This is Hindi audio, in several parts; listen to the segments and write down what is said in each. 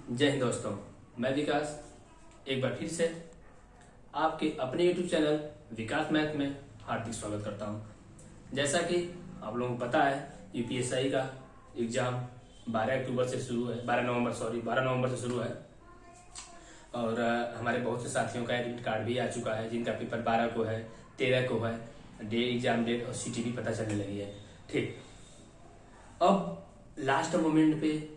जय हिंद दोस्तों, मैं विकास एक बार फिर से आपके अपने YouTube चैनल विकास मैथ में हार्दिक स्वागत करता हूं। जैसा कि आप लोगों को पता है, यूपीएससी का एग्जाम 12 अक्टूबर से शुरू है, 12 नवंबर से शुरू है और हमारे बहुत से साथियों का एडमिट कार्ड भी आ चुका है, जिनका पेपर 12 को है, 13 को है, एग्जाम डेट और सीटी भी पता चलने लगी है। ठीक, अब लास्ट मोमेंट पे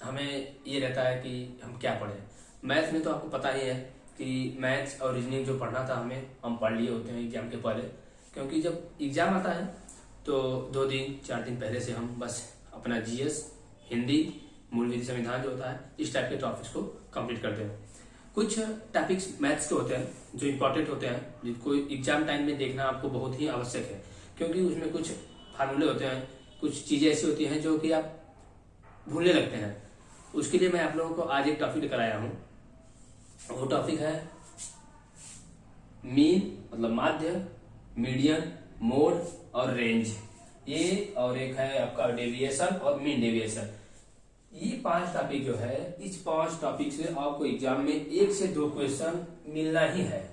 हमें ये रहता है कि हम क्या पढ़ें। मैथ्स में तो आपको पता ही है कि मैथ्स और रीजनिंग जो पढ़ना था हम पढ़ लिए होते हैं एग्जाम के पहले, क्योंकि जब एग्जाम आता है तो 2 दिन 4 दिन पहले से हम बस अपना जीएस, हिंदी, मूल विधि, संविधान जो होता है, इस टाइप के टॉपिक्स को कंप्लीट करते हैं। कुछ टॉपिक्स मैथ्स के होते हैं जो इम्पोर्टेंट होते हैं, जिनको एग्जाम टाइम में देखना आपको बहुत ही आवश्यक है, क्योंकि उसमें कुछ फार्मूले होते हैं, कुछ चीजें ऐसी होती हैं जो कि आप भूलने लगते हैं। उसके लिए मैं आप लोगों को आज एक टॉपिक लेकर आया हूं। वो टॉपिक है मीन, मतलब माध्य, मीडियन, मोड और रेंज। ये और एक है आपका डेविएशन और मीन डेविएशन। ये 5 टॉपिक जो है, इस 5 टॉपिक से आपको एग्जाम में 1 से 2 क्वेश्चन मिलना ही है।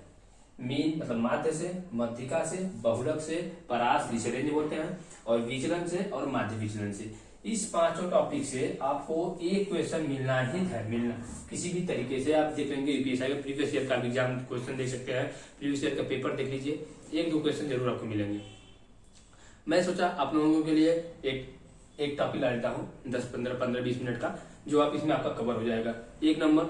मीन मतलब माध्य से, मध्यिका से, बहुलक से, परास जिसे रेंज बोलते हैं, और विचलन से और माध्य विचलन से। इस 5 टॉपिक से आपको 1 क्वेश्चन मिलना ही है, मिलना किसी भी तरीके से। आप देख लेंगे यूपीएससी का प्रीवियस ईयर का एग्जाम क्वेश्चन देख सकते हैं, प्रीवियस ईयर का पेपर देख लीजिए, 1-2 क्वेश्चन जरूर आपको मिलेंगे। मैं सोचा आप लोगों के लिए एक टॉपिक ला लेता हूँ 10-15-20 मिनट का, जो आप इसमें आपका कवर हो जाएगा। 1 नंबर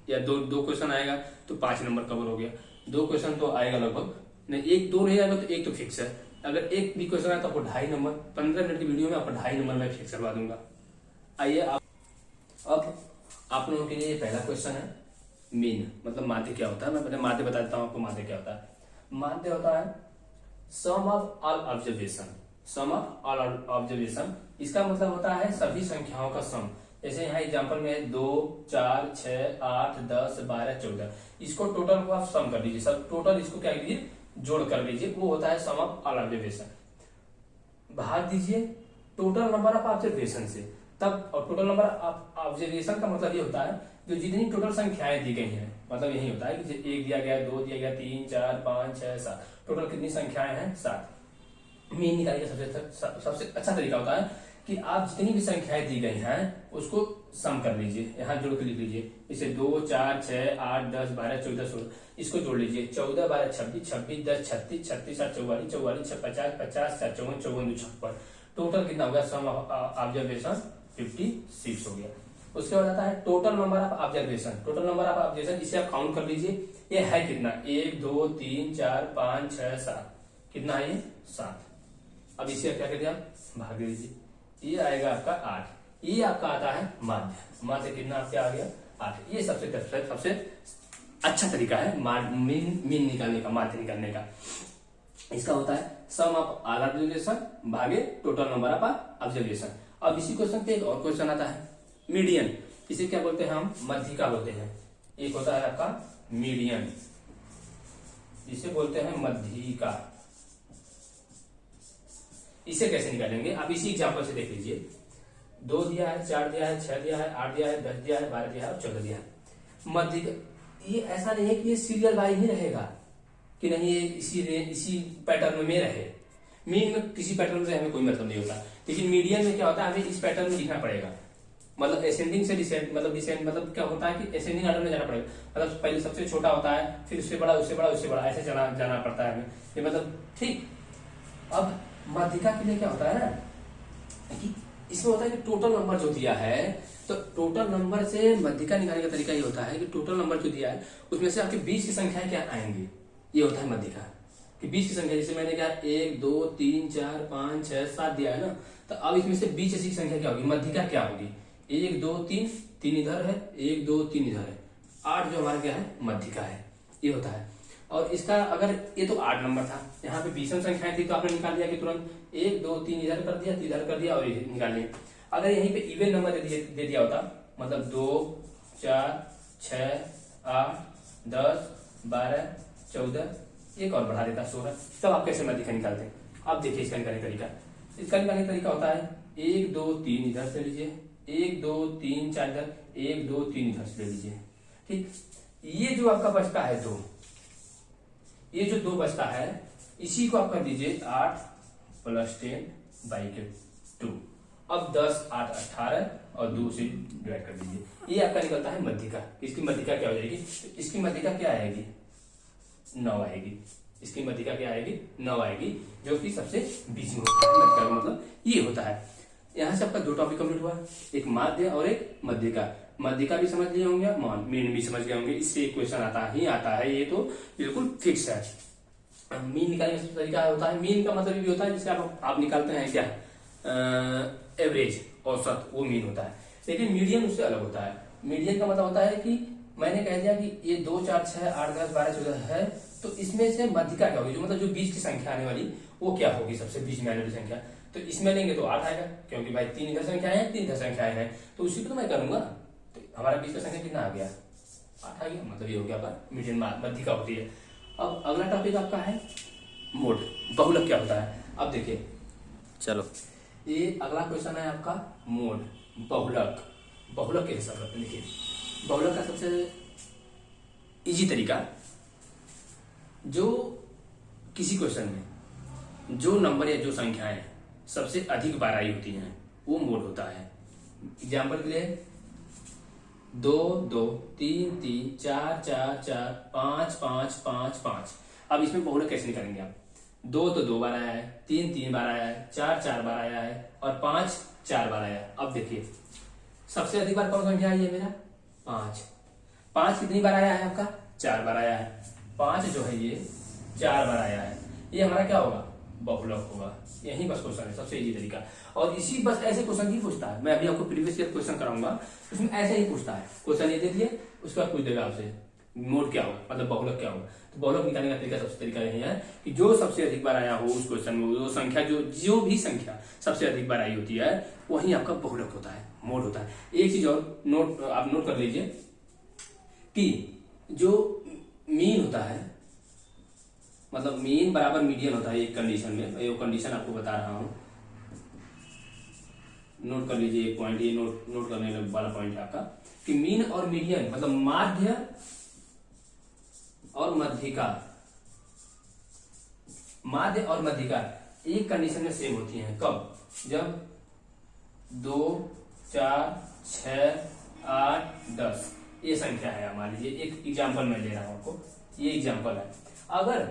या दो क्वेश्चन आएगा तो 5 नंबर कवर हो गया। 2 क्वेश्चन तो आएगा लगभग, नहीं 1-2 नहीं आएगा तो 1 तो फिक्स है। अगर 1 भी क्वेश्चन आया तो आपको 2.5 नंबर, 15 मिनट की वीडियो में आपको 2.5 नंबर मैं फिक्स करवा दूंगा। आइए अब आप लोगों के लिए पहला क्वेश्चन है मीन, मतलब माध्य क्या होता है। मैं पहले माध्य बता देता हूँ आपको। माध्य क्या होता है? माध्य होता है sum of all observation. Sum of all observation, इसका मतलब होता है सभी संख्याओं का सम। जैसे यहाँ एग्जांपल में 2, 4, 6, 8, 10, 12, 14, इसको टोटल को आप सम कर लीजिए। सब टोटल इसको क्या कीजिए, जोड़ कर लीजिए, वो होता है सम ऑफ ऑल ऑब्जर्वेशन। भाग दीजिए टोटल नंबर ऑफ ऑब्जर्वेशन से, तब। और टोटल नंबर ऑफ ऑब्जर्वेशन का मतलब ये होता है जो जितनी टोटल संख्याएं दी गई हैं, मतलब यही होता है कि 1 दिया गया, 2 दिया गया, 3, 4, 5, 6, 7, टोटल कितनी संख्याएं हैं? 7। मीन निकालने का सबसे अच्छा तरीका होता है कि आप जितनी भी संख्याएं दी गई हैं उसको सम कर लीजिए, यहाँ जोड़ के लिख लीजिए। इसे 2, 4, 6, 8, 10, 12, 14, 16, इसको जोड़ लीजिए। 14, 12, 26, 26, 10, 36, 36, 7, 44, 44, 50, 50, 7, 54, 54, 56, टोटल कितना हो गया? सम ऑफ ऑब्जर्वेशन 56 हो गया। उसके बाद आता है total number of observation. Total number of observation, इसे आप काउंट कर लीजिए। ये है कितना? 1, 2, 3, 4, 5, 6, 7, कितना है ये? 7। अब इसे क्या करिए, आप भाग दीजिए, ये आएगा आपका 8। ये आपका आता है माध्य। माध्य कितना आपका आ गया? 8। ये सबसे अच्छा तरीका है मीन निकालने का, माध्य निकालने का। इसका होता है सम ऑफ ऑल ऑब्जर्वेशन भागे टोटल नंबर ऑफ ऑब्जर्वेशन। अब इसी क्वेश्चन पे एक और क्वेश्चन आता है मीडियन। इसे क्या बोलते हैं हम? मध्यिका बोलते हैं। एक होता है आपका मीडियन, इसे बोलते हैं मध्यिका। इसे कैसे निकालेंगे? आप इसी एग्जांपल से देख लीजिए। 2 दिया है, 4 दिया है, 6 दिया है, 8 दिया है, 10 दिया है, 12 दिया है और 14 दिया है। मध्य, ये ऐसा नहीं है कि ये सीरियल वाइज ही रहेगा, कि नहीं ये इसी पैटर्न में रहे। मीन में किसी पैटर्न से हमें कोई मतलब नहीं होता, लेकिन मीडियन में क्या होता है, हमें इस पैटर्न में लिखना पड़ेगा। मतलब असेंडिंग से डिसेंड, मतलब डिसेंड मतलब क्या होता है कि असेंडिंग ऑर्डर में जाना पड़ेगा। मतलब पहले सबसे छोटा होता है, फिर उससे बड़ा, उससे बड़ा, उससे बड़ा, ऐसे जाना पड़ता है हमें। ये मतलब ठीक। अब माध्यिका के लिए क्या होता है ना कि इसमें होता है कि टोटल नंबर जो दिया है, तो टोटल नंबर से मध्यिका निकालने का तरीका ये होता है कि टोटल नंबर जो दिया है उसमें से आपके 20 की संख्याएं क्या आएंगी, ये होता है मध्यिका। कि 20 की संख्या, जैसे मैंने कहा 1, 2, 3, 4, 5, 6, 7 दिया है ना, तो अब इसमें से 20 ऐसी संख्या क्या होगी? मध्यिका क्या होगी? 1, 2, 3 इधर है, 1, 2, 3 इधर है, 8 जो हमारा क्या है? मध्यिका है। ये होता है। और इसका अगर ये तो 8 नंबर था, यहाँ पे 20 संख्याएं थी तो आपने निकाल लिया कि तुरंत 1, 2, 3 इधर कर दिया, इधर कर दिया और निकाल लिया। अगर यहीं पे इवन नंबर दे दिया होता, मतलब 2, 4, 6, 8, 10, 12, 14, एक और बढ़ा देता 16, तब आप कैसे मध्यिका निकालते हैं? आप देखिए इसका निकालने का तरीका। इसका निकालने का तरीका होता है 1, 2, 3 इधर से लीजिए, 1 2 3 4 इधर, 1 2 3 इधर से ले लीजिए। ठीक, ये जो आपका बचता है 2, ये जो 2 बचता है इसी को आप कर दीजिए 8 + 10/2। अब 10 8 18 और 2 से डिवाइड कर दीजिए। ये आपका निकलता है मध्यिका। इसकी मध्यिका क्या हो जाएगी? तो इसकी मध्यिका क्या आएगी? 9 आएगी। इसकी मध्यिका क्या आएगी? 9 आएगी, जो कि सबसे बीच में होता है। मध्यिका का मतलब ये होता है। यहाँ से आपका 2 टॉपिक कंप्लीट हुआ, एक माध्य और एक मध्यिका। मध्यिका भी समझ लिए होंगे, मीन भी समझ गए होंगे। इससे एक क्वेश्चन आता है, ये तो बिल्कुल फिक्स है। मीन निकालने का तरीका होता है, मीन का मतलब भी होता है जिससे आप निकालते हैं क्या, एवरेज, औसत, वो मीन होता है। लेकिन मीडियन उससे अलग होता है। मीडियन का मतलब होता है कि मैंने कह दिया कि ये 2 4 6 8 10 12 14 है, तो इसमें से मध्यिका क्या होगी, जो मतलब जो बीच की संख्या आने वाली वो क्या होगी, सबसे बीच में आने वाली संख्या। तो इसमें लेंगे तो 8 आएगा, क्योंकि भाई 3 इधर संख्याएं हैं, 3 इधर संख्याएं हैं, तो उसी को तो मैं करूंगा। तो हमारा बीच का संख्या कितना आ गया? 8 आ गया। मतलब ये हो गया आपका मीडियन, मध्यिका होती है। अब अगला टॉपिक आपका है मोड, बहुलक क्या होता है। अब देखिए, चलो ये अगला क्वेश्चन है आपका मोड, बहुलक। बहुलक के हिसाब से देखिए, बहुलक का सबसे इजी तरीका, जो किसी क्वेश्चन में जो नंबर या जो संख्याएं सबसे अधिक बार आई होती हैं वो मोड होता है। एग्जाम्पल के लिए 2 2 3 3 4 4 4 5 5 5 5। अब इसमें बहुलक कैसे निकालेंगे आप? 2 तो 2 बार आया है, 3 3 बार आया है, 4 4 बार आया है और 5 4 बार आया है। अब देखिए सबसे अधिक बार कौन संख्या आई है? मेरा 5। 5 कितनी बार आया है आपका? 4 बार आया है। 5 जो है ये 4 बार आया है, ये हमारा क्या होगा? बहुलक होगा। यही बस क्वेश्चन है, सबसे इजी तरीका। और इसी बस ऐसे क्वेश्चन ही पूछता है। मैं अभी आपको प्रीवियस ईयर क्वेश्चन कराऊंगा, उसमें ऐसे ही पूछता है। क्वेश्चन ये दे दिए, उसके बाद पूछ देगा आपसे मोड क्या होगा, मतलब बहुलक क्या होगा। तो बहुलक निकालने का तरीका, सबसे तरीका यही है कि जो सबसे अधिक बार आया हो उस क्वेश्चन में, वो संख्या जो भी संख्या सबसे अधिक बार आई होती है वही आपका बहुलक होता है, मोड होता है। एक चीज और आप नोट कर लीजिए कि जो मीन होता है, मतलब मीन बराबर मीडियन होता है एक कंडीशन में। ये कंडीशन आपको बता रहा हूं, नोट कर लीजिए। एक पॉइंट ये नोट करने वाला पॉइंट है आपका कि मीन और मीडियन मतलब माध्य और मध्यिका, माध्य और मध्यिका एक कंडीशन में सेम होती हैं। कब? जब 2 4 6 8 10 ये संख्या है। मान लीजिए एक एग्जाम्पल मैं ले रहा हूं आपको, ये एग्जाम्पल है। अगर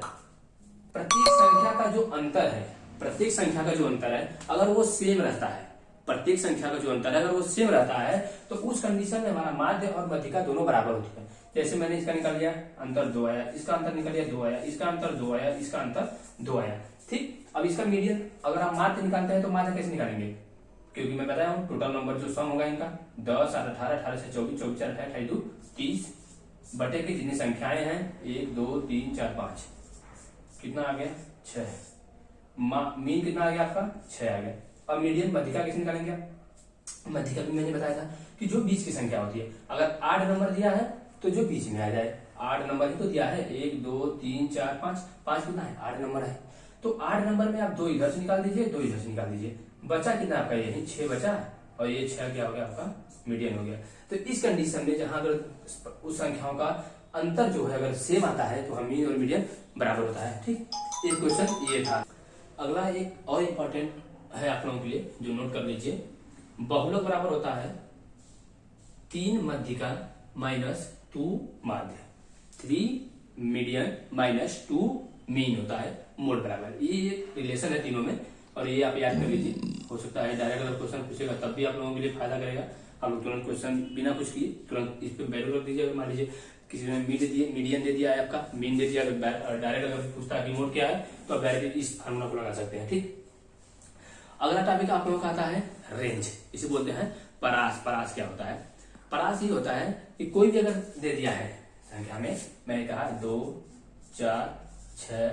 प्रत्येक संख्या का जो अंतर है, प्रत्येक संख्या का जो अंतर है अगर वो सेम रहता है, प्रत्येक संख्या का जो अंतर है अगर वो सेम रहता है, तो उस कंडीशन में हमारा माध्य और मध्यिका दोनों बराबर होती है। जैसे मैंने इसका निकाल लिया, अंतर 2 आया, इसका अंतर निकल लिया 2 आया, इसका अंतर 2 आया, इसका अंतर 2 आया। ठीक, अब इसका मीडियन अगर आप माध्य निकालते हैं तो माध्य कैसे निकालेंगे? क्योंकि मैं बताया हूं टोटल नंबर जो सम होगा इनका 10 8 18 18 से 24 24 4 28 2 30 बटे की जितनी संख्याएं हैं 1 2 3 4 5, कितना आ गया? 6। मीन कितना आ गया आपका? 6 आ गया। अब मीडियन मध्यिका कैसे निकालेंगे आप? मध्यिका भी मैंने बताया था कि जो बीच की संख्या होती है, अगर 8 नंबर दिया है तो जो बीच में आ जाए, 8 नंबर ही तो दिया है, 1 2 3 4 5, 5 कितना है? 8 नंबर है। तो 8 नंबर में आप 2 इधर से निकाल दीजिए, 2 इधर से निकाल दीजिए, बचा कितना आपका? यही 6 बचा, और ये 6 क्या हो गया आपका? मीडियन हो गया। तो इस कंडीशन में जहां अगर उस संख्याओं का अंतर जो है अगर सेम आता है तो हम मीन और मीडियन बराबर होता है। ठीक, एक क्वेश्चन ये था। अगला एक और इम्पोर्टेंट है आप लोगों के लिए, जो नोट कर लीजिए। बहुलक बराबर होता है 3 मध्यिका माइनस 2 माध्य, 3 मीडियन माइनस 2 मीन होता है मोड बराबर। ये रिलेशन है तीनों में, और ये आप याद कर लीजिए। हो सकता है डायरेक्ट अगर क्वेश्चन पूछेगा तब भी आप लोगों के लिए फायदा करेगा। आप लोग तुरंत क्वेश्चन बिना कुछ किए तुरंत इस पे वैल्यू रख दीजिए। मान लीजिए किसी ने मीडियन दे दिया है आपका, मीन दे दिया, डायरेक्ट अगर पूछता है कि मोड क्या है तो आप डायरेक्ट इस फार्मूला को लगा सकते हैं। ठीक, अगला टॉपिक आप लोगों का आता है रेंज। इसे बोलते हैं परास। परास क्या होता है? परास ये होता है कि कोई भी अगर दे दिया है संख्या में, मैंने कहा 2 4 6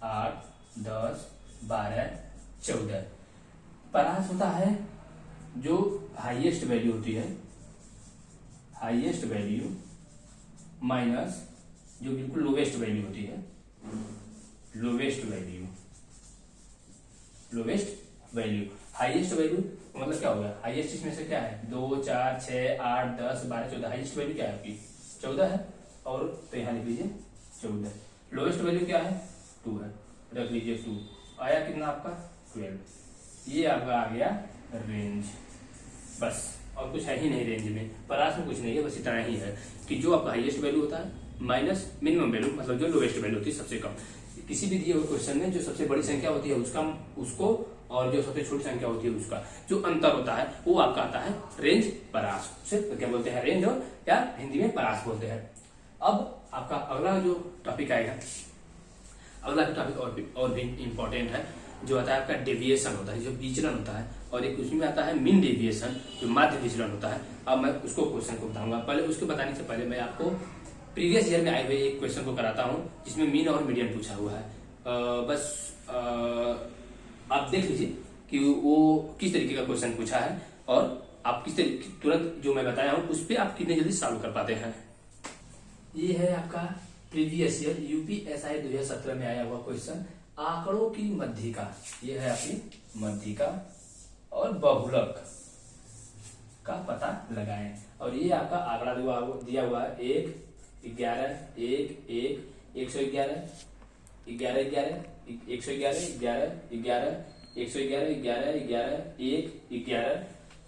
8 10 12 14, परास होता है जो हाईएस्ट वैल्यू होती है, हाईएस्ट वैल्यू माइनस जो बिल्कुल लोवेस्ट वैल्यू होती है, lowest value, lowest value. Highest value मतलब क्या हो गया, हाईएस्ट इसमें से क्या है, 2 4 6 8 10 12 14, हाईएस्ट वैल्यू क्या है आपकी 14 है, और तो यहाँ लिख लीजिए 14, लोएस्ट वैल्यू क्या है 2 है, रख लीजिए 2, आया कितना आपका 12, ये आपका आ गया रेंज। बस और कुछ है ही नहीं रेंज में, परास में कुछ नहीं है, बस इतना ही है कि जो आपका हाईएस्ट वैल्यू होता है माइनस मिनिमम वैल्यू, मतलब जो लोएस्ट वैल्यू होती है सबसे कम। किसी भी दिए हुए क्वेश्चन में जो सबसे बड़ी संख्या होती है उसको और जो सबसे छोटी संख्या होती है उसका जो अंतर होता है वो आपका आता है रेंज परास, सिर्फ क्या बोलते हैं रेंज, और या हिंदी में परास बोलते हैं। अब आपका अगला जो टॉपिक आएगा, अगला टॉपिक और भी इम्पोर्टेंट है, जो आता है आपका डेविएशन होता है, जो विचलन होता है, और एक उसमें आता है मीन डेविएशन, जो माध्य विचलन होता है। अब मैं उसको क्वेश्चन को बताऊंगा, पहले उसको बताने से पहले मैं आपको प्रीवियस ईयर में आए हुए एक क्वेश्चन को कराता हूं जिसमें मीन और मीडियन पूछा हुआ है। आप देख लीजिए कि वो किस तरीके का क्वेश्चन पूछा है, और आप किस तरीके तुरंत जो मैं बताया हूं उस पर आप कितने जल्दी सॉल्व कर पाते हैं। ये है आपका प्रीवियस ईयर यूपीएसआई 2017 में आया हुआ क्वेश्चन, आंकड़ों की मध्यिका। ये है आपकी मध्यिका और बहुलक का पता लगाएं, और ये आपका आंकड़ा दिया हुआ है 1 11 1 1 111 11 11 111 11 11 111 11 11 1 11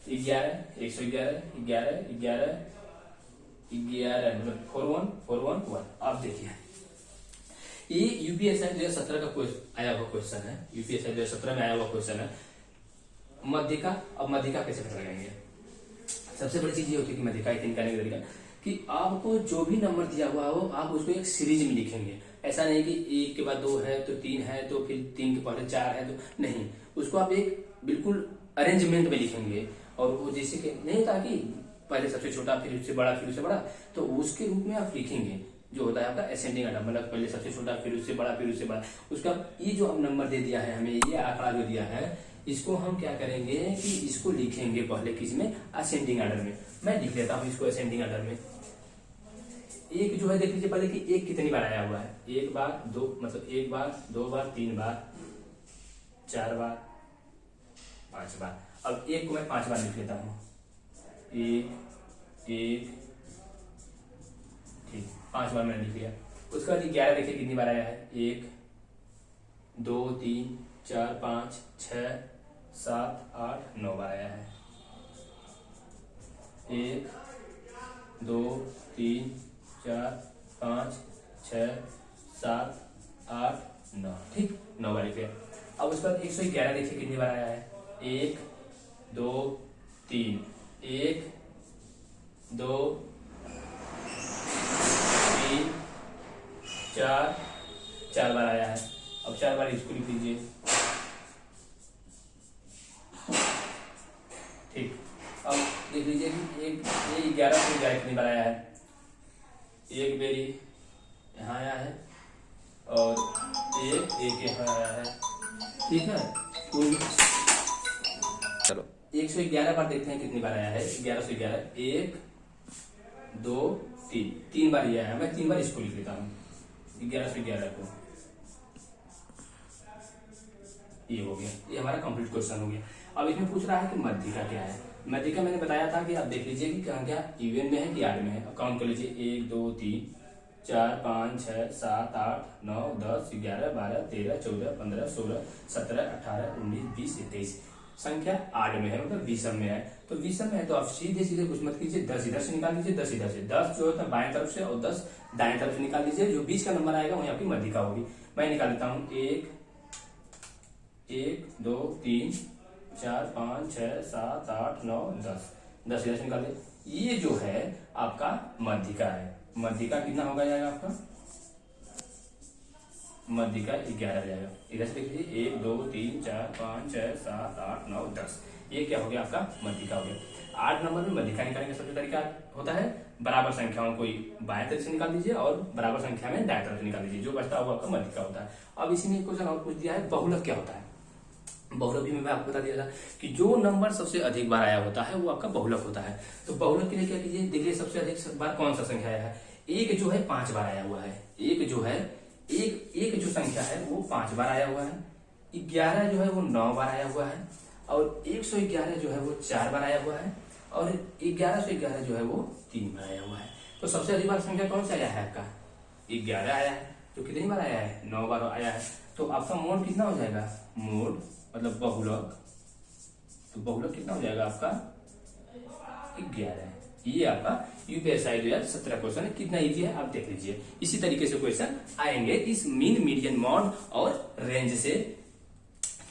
11 111 11 11 11 मतलब 41411। आप देखिए ये यूपीएसआई 2017 का आया हुआ क्वेश्चन है, यूपीएसआई 2017 में आया हुआ क्वेश्चन है मध्यिका। अब मध्यिका कैसे पता लगाएंगे, सबसे बड़ी चीज ये होती है कि मध्यिका निकालने का तरीका कि आपको जो भी नंबर दिया हुआ हो आप उसको एक सीरीज में लिखेंगे। ऐसा नहीं कि 1 के बाद 2 है तो 3 है तो फिर 3 के पहले 4 है तो नहीं, उसको आप एक बिल्कुल अरेंजमेंट में लिखेंगे। और वो जैसे कि नहीं होता कि पहले सबसे छोटा फिर उससे बड़ा फिर उससे बड़ा, तो उसके रूप में आप लिखेंगे जो होता है आपका असेंडिंग ऑर्डर, मतलब पहले सबसे छोटा फिर उससे बड़ा फिर उससे बड़ा। उसका ये जो हम नंबर दे दिया है, हमें ये आंकड़ा जो दिया है, इसको हम क्या करेंगे कि इसको लिखेंगे पहले किस में, असेंडिंग ऑर्डर में। मैं लिख लेता हूँ इसको असेंडिंग ऑर्डर में। एक जो है देख लीजिए पहले कि एक कितनी बार आया हुआ है, 1 बार 2 मतलब 1 बार 2 बार 3 बार 4 बार 5 बार। अब एक को मैं 5 बार लिख लेता हूँ, 1 1 ठीक 5 बार मैंने लिख लिया। उसके बाद 11 देखिए कितनी बार आया है, 1 2 3 4 5 6 7 8 9 बार आया है, 1 2 3 4 5 6 7 8 9 ठीक 9 बार लिख लिया। अब उसके बाद 111 देखिए कितनी बार आया है, 1 2 3 1 2 3 4 बार आया है। अब 4 बार इसको लिख लीजिए ठीक। अब देख लीजिए कि एक 11 से 11 कितनी बार आया है, एक बेरी यहाँ आया है और एक यहाँ आया है, ठीक है। चलो 111 बार देखते हैं कितनी बार आया है, 11 से 11 1 2 3 बार ये आया है। मैं 3 बार इसको लिख लेता हूँ 11 से 11 को, ये हो गया, ये हमारा कंप्लीट क्वेश्चन हो गया। अब इसमें पूछ रहा है कि मध्यिका क्या है। मध्यिका मैंने बताया था कि आप देख लीजिए कि कहाँ क्या इवन में है कि आड में है। अब काउंट कर लीजिए 1 2 3 4 5 6 7 8 9 10 11 12 13 14 15 16 17 18 19 20 21 संख्या आड में है, मतलब विषम में है। तो विषम में है तो आप सीधे सीधे कुछ मत कीजिए, 10 इधर से निकाल लीजिए 10 इधर से, 10 जो है बाएं तरफ से और 10 दाएं तरफ से निकाल लीजिए। जो बीच का नंबर आएगा वही आपकी मध्यिका होगी। मैं निकाल लेता हूँ 1 1 2 3 4 5 6 7 8 9 10 10 इधर से निकाल लीजिए। ये जो है आपका मध्यिका है। मध्यिका कितना होगा जाएगा आपका, मध्यिका 11 जाएगा। इधर से देखिए 1 2 3 4 5 6 7 8 9 10, ये क्या हो गया आपका मध्यिका हो गया। 8 नंबर में मध्यिका निकालने का सबसे तरीका होता है बराबर संख्याओं को बाएं तरफ से निकाल दीजिए और बराबर संख्या में दाएं तरफ से निकाल दीजिए, जो बचता होगा आपका मध्यिका होता है। अब इसी में क्वेश्चन और पूछ दिया है बहुलक क्या होता है। बहुलक भी मैं आपको बता दिया था कि जो नंबर सबसे अधिक बार आया होता है वो आपका बहुलक होता है। तो बहुलक के लिए क्या कीजिए, देखिए सबसे अधिक बार कौन सा संख्या आया है, एक जो है 5 बार आया हुआ है, एक जो है एक जो संख्या है वो 5 बार आया हुआ है, 11 जो है वो 9 बार आया हुआ है, और 111 जो है वो 4 बार आया हुआ है, और 1111 जो है वो 3 बार आया हुआ है। तो सबसे अधिक बार संख्या कौन सा आया है आपका? 11 आया है। तो कितनी बार आया है? 9 बार आया है। तो आपका मोड कितना हो जाएगा? मोड मतलब बहुलक, तो बहुलक कितना हो जाएगा आपका? 11। ये आपका यूपीएससी 2017 क्वेश्चन कितना इजी है आप देख लीजिए। इसी तरीके से क्वेश्चन आएंगे इस मीन, मीडियन, मॉड और रेंज से।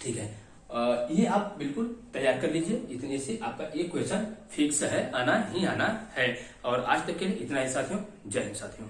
ठीक है, ये आप बिल्कुल तैयार कर लीजिए। इतने से आपका एक क्वेश्चन फिक्स है, आना ही आना है। और आज तक के लिए इतना ही साथियों। जय हिंद साथियों।